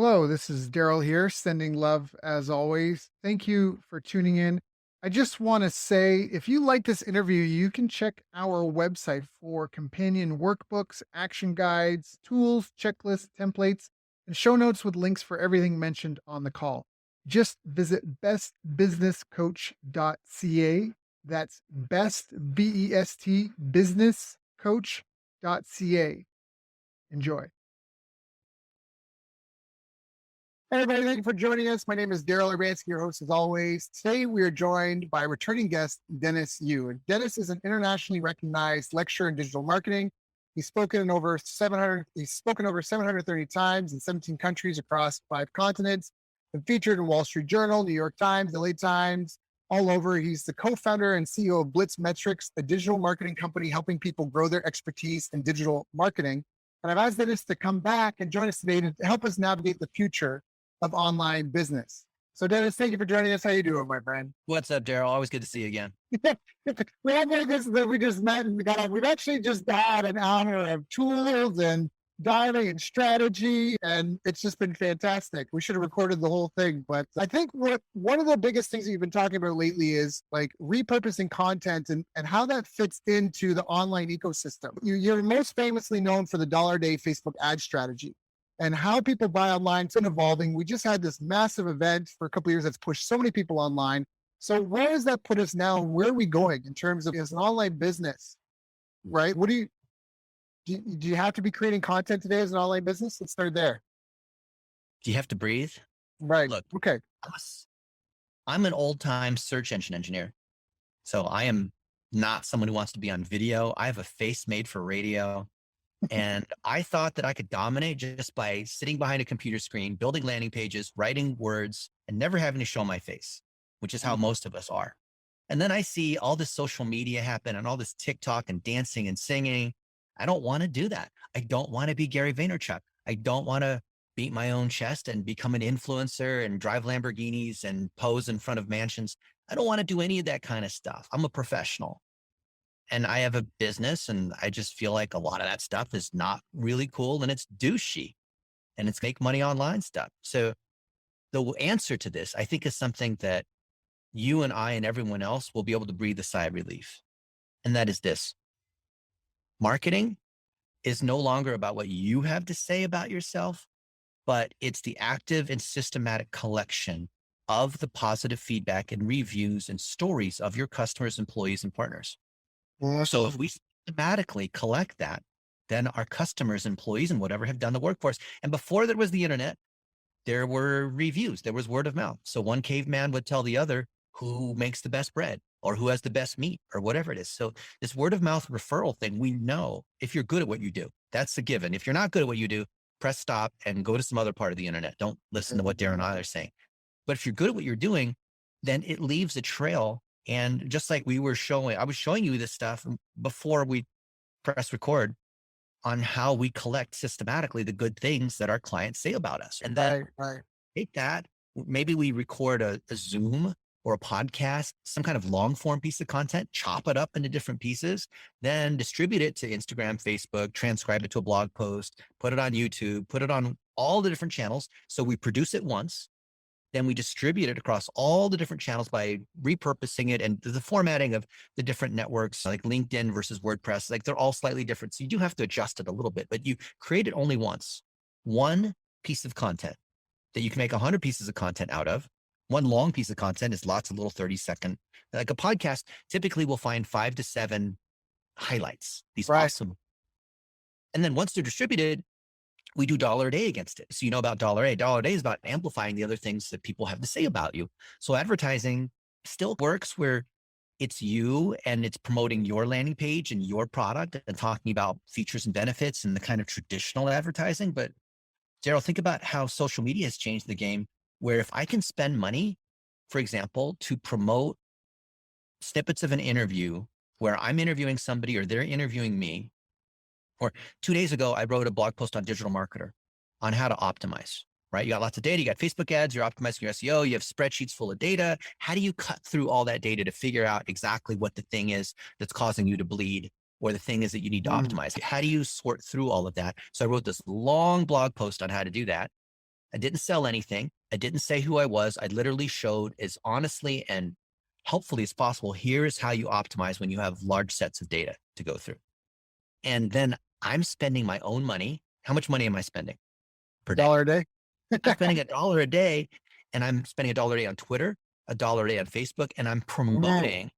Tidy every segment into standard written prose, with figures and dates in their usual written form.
Hello, this is Daryl here, sending love as always. Thank you for tuning in. I just want to say if you like this interview, you can check our website for companion workbooks, action guides, tools, checklists, templates, and show notes with links for everything mentioned on the call. Just visit bestbusinesscoach.ca. That's best, B-E-S-T, businesscoach.ca. Enjoy. Hey everybody, thank you for joining us. My name is Daryl Urbanski, your host as always. Today we are joined by returning guest, Dennis Yu. And Dennis is an internationally recognized lecturer in digital marketing. He's spoken over 730 times in 17 countries across 5 continents. Been featured in Wall Street Journal, New York Times, LA Times, all over. He's the co-founder and CEO of BlitzMetrics, a digital marketing company helping people grow their expertise in digital marketing. And I've asked Dennis to come back and join us today to help us navigate the future of online business. So Dennis, thank you for joining us. How you doing, my friend? What's up, Daryl? Always good to see you again. We have this that we just met and we've actually just had an hour of tools and dialing and strategy, and it's just been fantastic. We should have recorded the whole thing, but I think one of the biggest things that you've been talking about lately is like repurposing content and how that fits into the online ecosystem. You're most famously known for the $1 Facebook ad strategy. And how people buy online, it's been evolving. We just had this massive event for a couple of years that's pushed so many people online. So where does that put us now? Where are we going in terms of as an online business, right? What do you have to be creating content today as an online business? Let's start there. Do you have to breathe? Right. Look, Okay. I'm an old time search engine engineer. So I am not someone who wants to be on video. I have a face made for radio. And I thought that I could dominate just by sitting behind a computer screen, building landing pages, writing words, and never having to show my face, which is how most of us are. And then I see all this social media happen and all this TikTok and dancing and singing. I don't want to do that. I don't want to be Gary Vaynerchuk. I don't want to beat my own chest and become an influencer and drive Lamborghinis and pose in front of mansions. I don't want to do any of that kind of stuff. I'm a professional. And I have a business, and I just feel like a lot of that stuff is not really cool and it's douchey and it's make money online stuff. So the answer to this, I think, is something that you and I and everyone else will be able to breathe a sigh of relief. And that is this: marketing is no longer about what you have to say about yourself, but it's the active and systematic collection of the positive feedback and reviews and stories of your customers, employees, and partners. So if we systematically collect that, then our customers, employees, and whatever have done the work for us. And before there was the internet, there were reviews, there was word of mouth. So one caveman would tell the other who makes the best bread or who has the best meat or whatever it is. So this word of mouth referral thing, we know if you're good at what you do, that's a given. If you're not good at what you do, press stop and go to some other part of the internet. Don't listen to what Darren and I are saying. But if you're good at what you're doing, then it leaves a trail. And just like I was showing you this stuff before we press record on how we collect systematically the good things that our clients say about us. And then take that, maybe we record a Zoom or a podcast, some kind of long form piece of content, chop it up into different pieces, then distribute it to Instagram, Facebook, transcribe it to a blog post, put it on YouTube, put it on all the different channels. So we produce it once. Then we distribute it across all the different channels by repurposing it, and the formatting of the different networks, like LinkedIn versus WordPress, like they're all slightly different. So you do have to adjust it a little bit, but you create it only once. One piece of content that you can make 100 pieces of content out of. One long piece of content is lots of little 30-second, like a podcast typically will find 5 to 7 highlights, these awesome. And then once they're distributed, we do $1 a day against it. So you know about $1 a day. $1 a day is about amplifying the other things that people have to say about you. So advertising still works where it's you and it's promoting your landing page and your product and talking about features and benefits and the kind of traditional advertising. But Daryl, think about how social media has changed the game, where if I can spend money, for example, to promote snippets of an interview where I'm interviewing somebody or they're interviewing me. Or 2 days ago, I wrote a blog post on Digital Marketer on how to optimize, right? You got lots of data. You got Facebook ads. You're optimizing your SEO. You have spreadsheets full of data. How do you cut through all that data to figure out exactly what the thing is that's causing you to bleed or the thing is that you need to optimize? How do you sort through all of that? So I wrote this long blog post on how to do that. I didn't sell anything. I didn't say who I was. I literally showed as honestly and helpfully as possible. Here's how you optimize when you have large sets of data to go through. And then I'm spending my own money. How much money am I spending per day? $1 a day. I'm spending $1 a day, and I'm spending $1 a day on Twitter, $1 a day on Facebook, and I'm promoting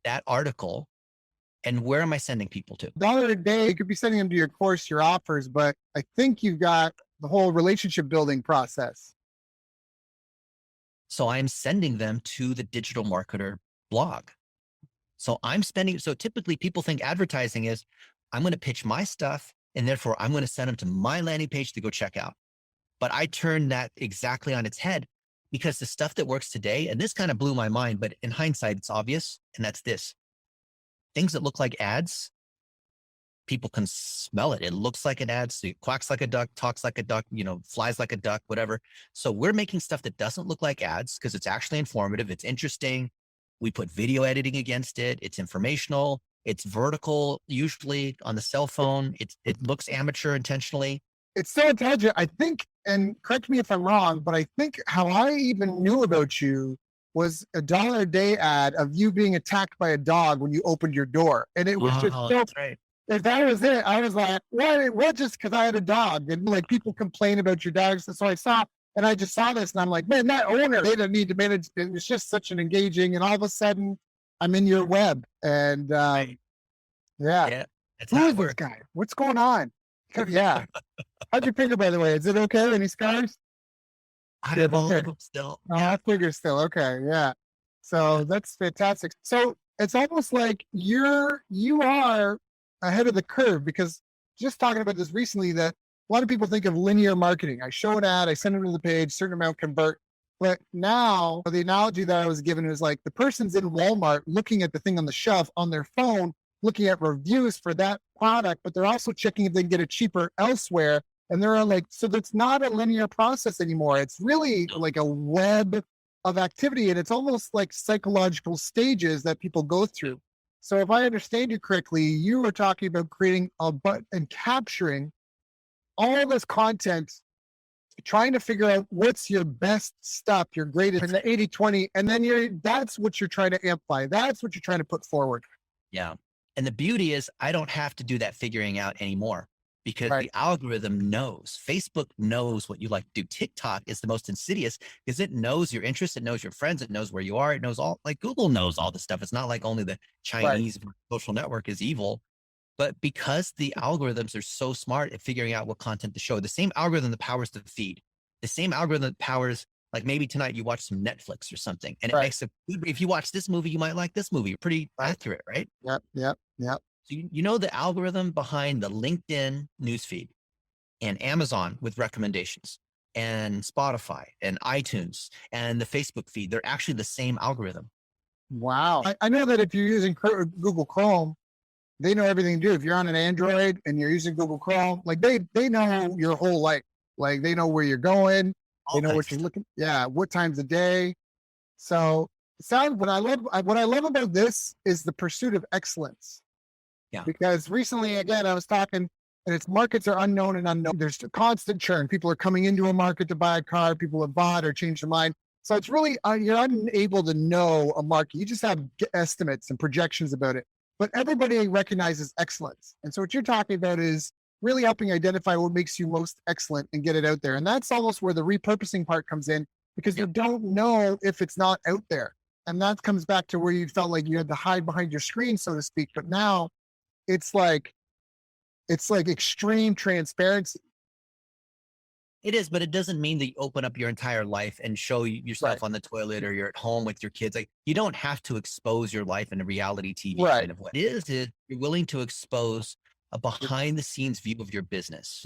that article. And where am I sending people to? $1 a day, you could be sending them to your course, your offers, but I think you've got the whole relationship building process. So I'm sending them to the digital marketer blog. So typically people think advertising is, I'm going to pitch my stuff and therefore I'm going to send them to my landing page to go check out. But I turned that exactly on its head, because the stuff that works today, and this kind of blew my mind, but in hindsight, it's obvious. And that's this: things that look like ads, people can smell it. It looks like an ad. So it quacks like a duck, talks like a duck, flies like a duck, whatever. So we're making stuff that doesn't look like ads because it's actually informative. It's interesting. We put video editing against it. It's informational. It's vertical, usually on the cell phone. It looks amateur intentionally. It's so intelligent. I think, and correct me if I'm wrong, but I think how I even knew about you was $1 a day ad of you being attacked by a dog when you opened your door. And it was just so, that's right. if that was it, I was like, what, just because I had a dog? And like people complain about your dogs. And so I just saw this and I'm like, man, that owner, they don't need to manage. It was just such an engaging, and all of a sudden I'm in your web. And Right. yeah. Yeah. That's Who how is it this works. guy? What's going on? Yeah. How'd you pick it, by the way? Is it okay? Any scars? I have all of them still. Oh, I figure still. Okay. Yeah. So that's fantastic. So it's almost like you are ahead of the curve, because just talking about this recently, that a lot of people think of linear marketing. I show an ad, I send it to the page, certain amount convert. But now the analogy that I was given is like the person's in Walmart looking at the thing on the shelf on their phone, looking at reviews for that product, but they're also checking if they can get it cheaper elsewhere. And they're like, so that's not a linear process anymore. It's really like a web of activity. And it's almost like psychological stages that people go through. So if I understand you correctly, you were talking about creating and capturing all this content, trying to figure out what's your best stuff, your greatest, and the 80-20. And then that's what you're trying to amplify. That's what you're trying to put forward. Yeah. And the beauty is I don't have to do that figuring out anymore, because Right. the algorithm knows. Facebook knows what you like to do. TikTok is the most insidious because it knows your interests. It knows your friends. It knows where you are. It knows like Google knows all this stuff. It's not like only the Chinese social network is evil, but because the algorithms are so smart at figuring out what content to show, the same algorithm that powers the feed, the same algorithm that powers, like maybe tonight you watch some Netflix or something, and it makes if you watch this movie, you might like this movie. Pretty accurate, right? Yep. So you know the algorithm behind the LinkedIn newsfeed and Amazon with recommendations and Spotify and iTunes and the Facebook feed, they're actually the same algorithm. Wow. I know that if you're using Google Chrome, they know everything to do. If you're on an Android and you're using Google Chrome, like they know your whole life. Like they know where you're going. They know what you're looking. Yeah. What times of day. So what I love about this is the pursuit of excellence. Yeah. Because recently, again, I was talking, and its markets are unknown and unknown. There's constant churn. People are coming into a market to buy a car. People have bought or changed their mind. So it's really, you're unable to know a market. You just have estimates and projections about it. But everybody recognizes excellence. And so what you're talking about is really helping identify what makes you most excellent and get it out there. And that's almost where the repurposing part comes in, because you don't know if it's not out there. And that comes back to where you felt like you had to hide behind your screen, so to speak. But now it's like extreme transparency. It is, but it doesn't mean that you open up your entire life and show yourself on the toilet, or you're at home with your kids. Like, you don't have to expose your life in a reality TV kind of way. It is you're willing to expose a behind the scenes view of your business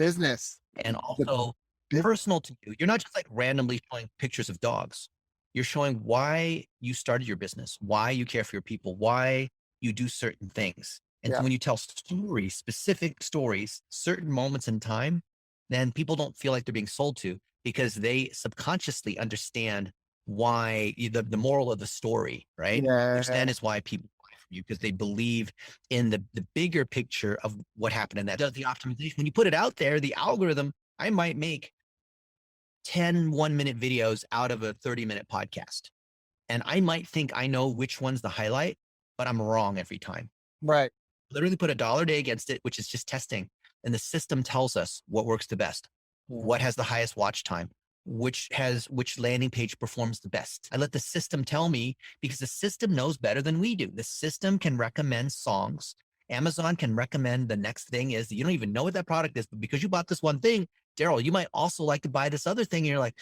and also personal to you. You're not just like randomly showing pictures of dogs. You're showing why you started your business, why you care for your people, why you do certain things. And so when you tell stories, specific stories, certain moments in time, then people don't feel like they're being sold to, because they subconsciously understand why the moral of the story, right? Which then is why people buy from you, because they believe in the bigger picture of what happened in that. Does the optimization, when you put it out there, the algorithm, I might make 10 1-minute videos out of a 30-minute podcast. And I might think I know which one's the highlight, but I'm wrong every time. Right. Literally put $1 a day against it, which is just testing. And the system tells us what works the best, what has the highest watch time, which landing page performs the best. I let the system tell me, because the system knows better than we do. The system can recommend songs. Amazon can recommend the next thing is, you don't even know what that product is, but because you bought this one thing, Daryl, you might also like to buy this other thing. And you're like,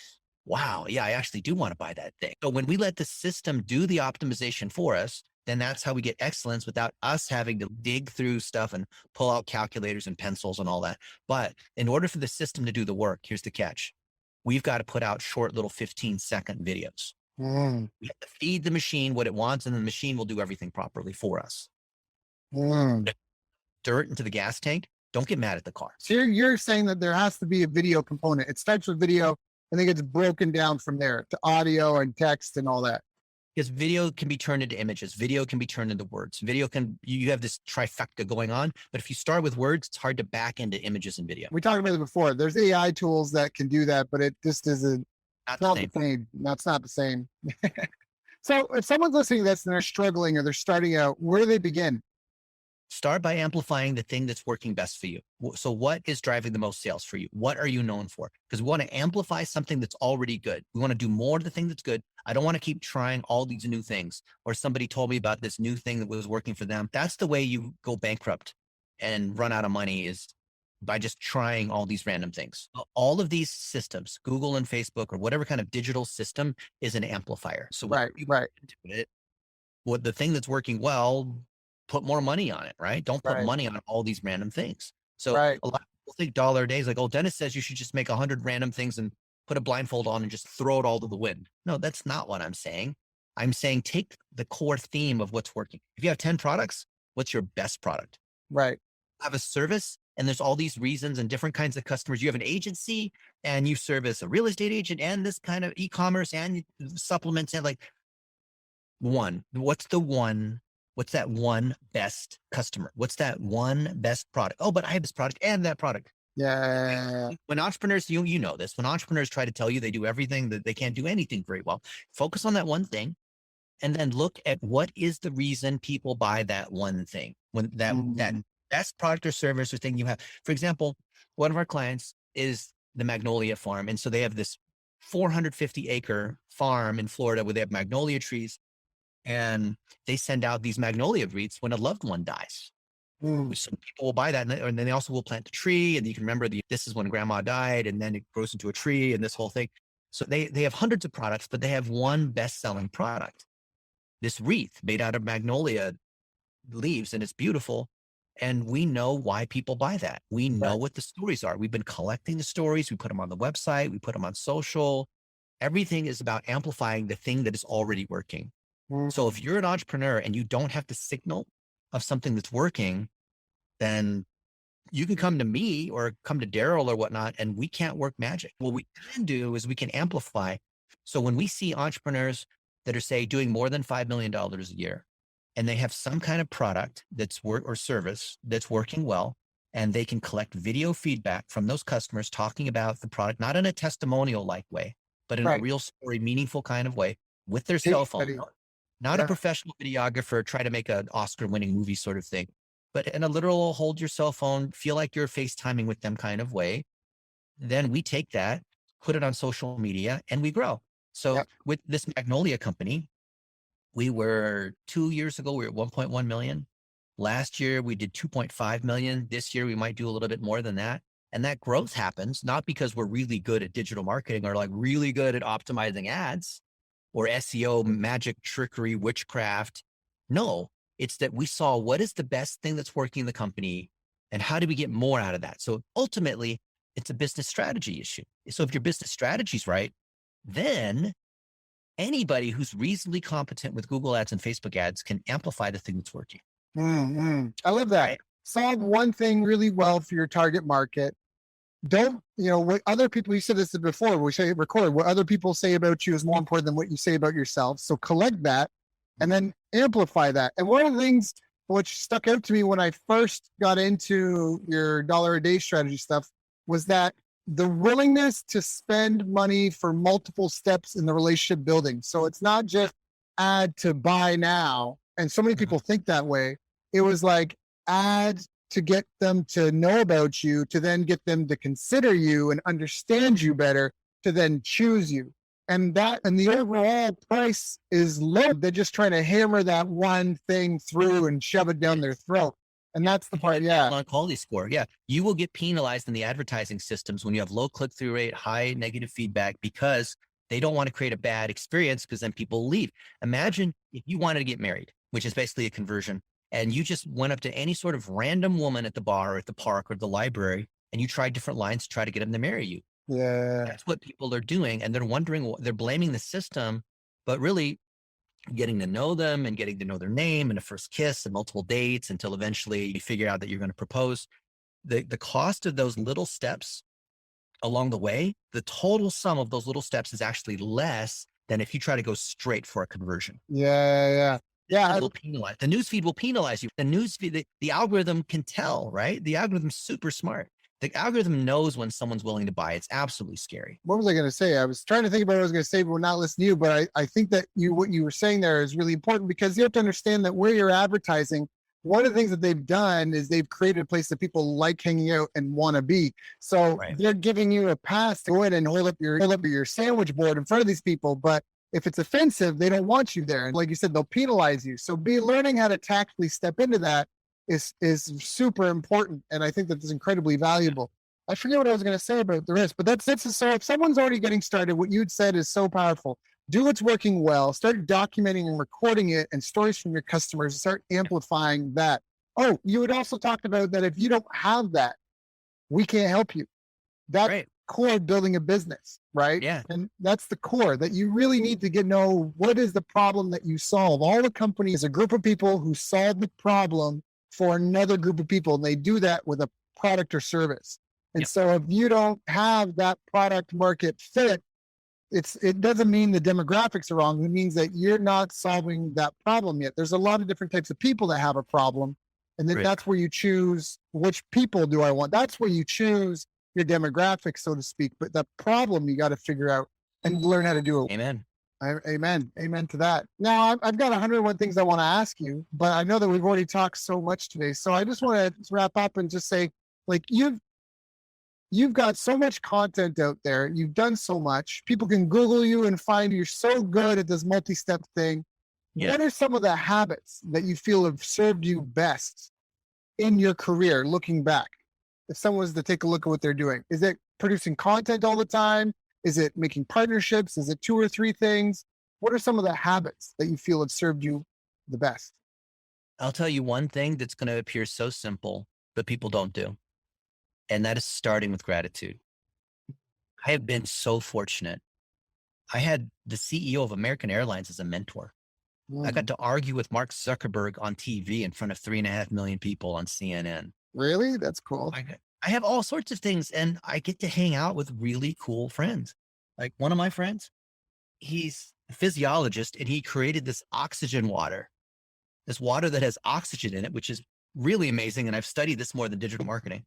wow, yeah, I actually do want to buy that thing. So when we let the system do the optimization for us, then that's how we get excellence without us having to dig through stuff and pull out calculators and pencils and all that. But in order for the system to do the work, here's the catch. We've got to put out short little 15-second videos. We have to feed the machine what it wants, and the machine will do everything properly for us. Dirt into the gas tank, don't get mad at the car. So you're saying that there has to be a video component. It starts with video and then gets broken down from there to audio and text and all that. Because video can be turned into images. Video can be turned into words. You have this trifecta going on, but if you start with words, it's hard to back into images and video. We talked about it before. There's AI tools that can do that, but it just isn't, Not the same. That's not the same. So if someone's listening to this and they're struggling or they're starting out, where do they begin? Start by amplifying the thing that's working best for you. So what is driving the most sales for you? What are you known for? Because we want to amplify something that's already good. We want to do more of the thing that's good. I don't want to keep trying all these new things. Or somebody told me about this new thing that was working for them. That's the way you go bankrupt and run out of money, is by just trying all these random things. All of these systems, Google and Facebook or whatever kind of digital system, is an amplifier. So Right. what the thing that's working well, put more money on it, right? Don't put money on all these random things. So a lot of people think $1 a day is like, oh, Dennis says you should just make 100 random things and put a blindfold on and just throw it all to the wind. No, that's not what I'm saying. I'm saying take the core theme of what's working. If you have 10 products, what's your best product? Right. Have a service, and there's all these reasons and different kinds of customers. You have an agency and you service a real estate agent and this kind of e-commerce and supplements, and like what's that one best customer? What's that one best product? Oh, but I have this product and that product. Yeah. When entrepreneurs, you know this, when entrepreneurs try to tell you they do everything, that they can't do anything very well, focus on that one thing and then look at what is the reason people buy that one thing. When that best product or service or thing you have. For example, one of our clients is the Magnolia Farm. And so they have this 450-acre farm in Florida where they have magnolia trees. And they send out these magnolia wreaths when a loved one dies. Some people will buy that, and then they also will plant a tree, and you can remember this is when grandma died, and then it grows into a tree and this whole thing. So they have hundreds of products, but they have one best-selling product, this wreath made out of magnolia leaves, and it's beautiful. And we know why people buy that. We know what the stories are. We've been collecting the stories. We put them on the website. We put them on social. Everything is about amplifying the thing that is already working. So if you're an entrepreneur and you don't have the signal of something that's working, then you can come to me or come to Daryl or whatnot, and we can't work magic. What we can do is we can amplify. So when we see entrepreneurs that are, say, doing more than $5 million a year, and they have some kind of product that's or service that's working well, and they can collect video feedback from those customers talking about the product, not in a testimonial like way, but in a real story, meaningful kind of way with their cell phone. Not a professional videographer try to make an Oscar-winning movie sort of thing, but in a literal hold your cell phone, feel like you're FaceTiming with them kind of way. Then we take that, put it on social media, and we grow. So with this Magnolia company, we were 2 years ago, we were at 1.1 million. Last year, we did 2.5 million. This year, we might do a little bit more than that. And that growth happens not because we're really good at digital marketing or like really good at optimizing ads or SEO, magic, trickery, witchcraft. No, it's that we saw what is the best thing that's working in the company and how do we get more out of that? So ultimately, it's a business strategy issue. So if your business strategy is right, then anybody who's reasonably competent with Google ads and Facebook ads can amplify the thing that's working. I love that. Solve one thing really well for your target market. Don't, what other people, you said this before, we say record, what other people say about you is more important than what you say about yourself. So collect that and then amplify that. And one of the things which stuck out to me when I first got into your $1 a day strategy stuff was that the willingness to spend money for multiple steps in the relationship building. So it's not just add to buy now. And so many people think that way. It was like add to get them to know about you, to then get them to consider you and understand you better, to then choose you. And the overall price is low. They're just trying to hammer that one thing through and shove it down their throat. And that's the part, yeah. On quality score. Yeah. You will get penalized in the advertising systems when you have low click-through rate, high negative feedback, because they don't want to create a bad experience, because then people leave. Imagine if you wanted to get married, which is basically a conversion, and you just went up to any sort of random woman at the bar or at the park or the library, and you tried different lines to try to get them to marry you. Yeah. That's what people are doing. And they're wondering, they're blaming the system, but really getting to know them and getting to know their name and a first kiss and multiple dates until eventually you figure out that you're going to propose. The cost of those little steps along the way, the total sum of those little steps is actually less than if you try to go straight for a conversion. Yeah. It will penalize. The newsfeed will penalize you. The newsfeed, the algorithm can tell, right? The algorithm's super smart. The algorithm knows when someone's willing to buy. It's absolutely scary. What was I going to say? I was trying to think about what I was going to say, but we're not listening to you. But I think that what you were saying there is really important, because you have to understand that where you're advertising, one of the things that they've done is they've created a place that people like hanging out and want to be. So they're giving you a pass to go in and hold up your sandwich board in front of these people. But if it's offensive, they don't want you there. And like you said, they'll penalize you. So learning how to tactfully step into that is super important. And I think that is incredibly valuable. I forget what I was going to say about the risk, but that's it. So if someone's already getting started, what you'd said is so powerful. Do what's working well, start documenting and recording it and stories from your customers, start amplifying that. Oh, you had also talked about that if you don't have that, we can't help you. That's core of building a business, right? Yeah. And that's the core, that you really need to know what is the problem that you solve. All the company is a group of people who solve the problem for another group of people. And they do that with a product or service. And so if you don't have that product market fit, it doesn't mean the demographics are wrong. It means that you're not solving that problem yet. There's a lot of different types of people that have a problem. And then that's where you choose which people do I want. That's where you choose your demographics, so to speak. But the problem you got to figure out and learn how to do it. Amen. Amen to that. Now I've got 101 things I want to ask you, but I know that we've already talked so much today. So I just want to wrap up and just say, like, you've got so much content out there. You've done so much. People can Google you and find you're so good at this multi-step thing. Yeah. What are some of the habits that you feel have served you best in your career, looking back? If someone was to take a look at what they're doing, is it producing content all the time? Is it making partnerships? Is it 2 or 3 things? What are some of the habits that you feel have served you the best? I'll tell you one thing that's going to appear so simple, but people don't do. And that is starting with gratitude. I have been so fortunate. I had the CEO of American Airlines as a mentor. I got to argue with Mark Zuckerberg on TV in front of 3.5 million people on CNN. Really? That's cool. I have all sorts of things, and I get to hang out with really cool friends. Like one of my friends, he's a physiologist, and he created this oxygen water, this water that has oxygen in it, which is really amazing. And I've studied this more than digital marketing.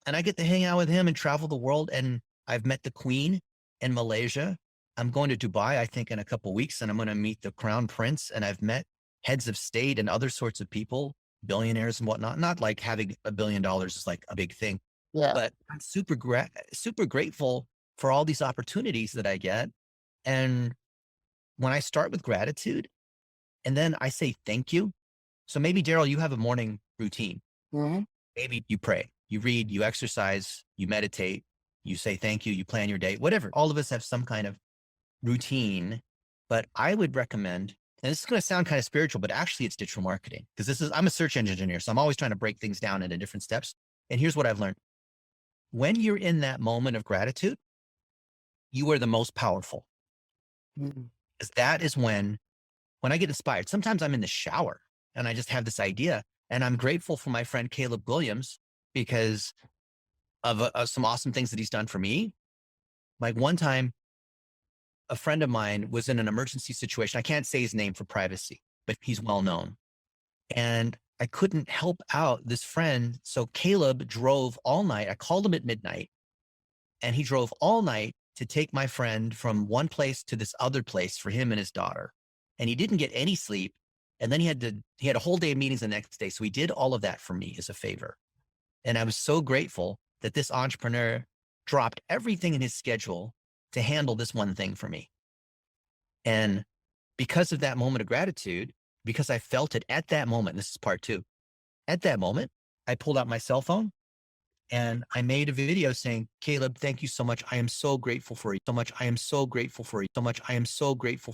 And I get to hang out with him and travel the world. And I've met the Queen in Malaysia. I'm going to Dubai, I think, in a couple of weeks, and I'm going to meet the Crown Prince. And I've met heads of state and other sorts of people, billionaires and whatnot. Not like having $1 billion is like a big thing, but I'm super grateful for all these opportunities that I get. And when I start with gratitude and then I say thank you. So maybe, Daryl, you have a morning routine. Mm-hmm. Maybe you pray, you read, you exercise, you meditate, you say thank you, you plan your day, whatever. All of us have some kind of routine, but I would recommend, and this is going to sound kind of spiritual, but actually it's digital marketing, because I'm a search engine engineer. So I'm always trying to break things down into different steps. And here's what I've learned. When you're in that moment of gratitude, you are the most powerful. Because that is when I get inspired. Sometimes I'm in the shower and I just have this idea, and I'm grateful for my friend Caleb Williams because of some awesome things that he's done for me. Like one time, a friend of mine was in an emergency situation. I can't say his name for privacy, but he's well known. And I couldn't help out this friend. So Caleb drove all night. I called him at midnight. And he drove all night to take my friend from one place to this other place for him and his daughter. And he didn't get any sleep. And then he had a whole day of meetings the next day. So he did all of that for me as a favor. And I was so grateful that this entrepreneur dropped everything in his schedule to handle this one thing for me. And because of that moment of gratitude, because I felt it at that moment, this is part two. At that moment, I pulled out my cell phone and I made a video saying, Caleb, thank you so much. I am so grateful for you so much. I am so grateful for you so much. I am so grateful for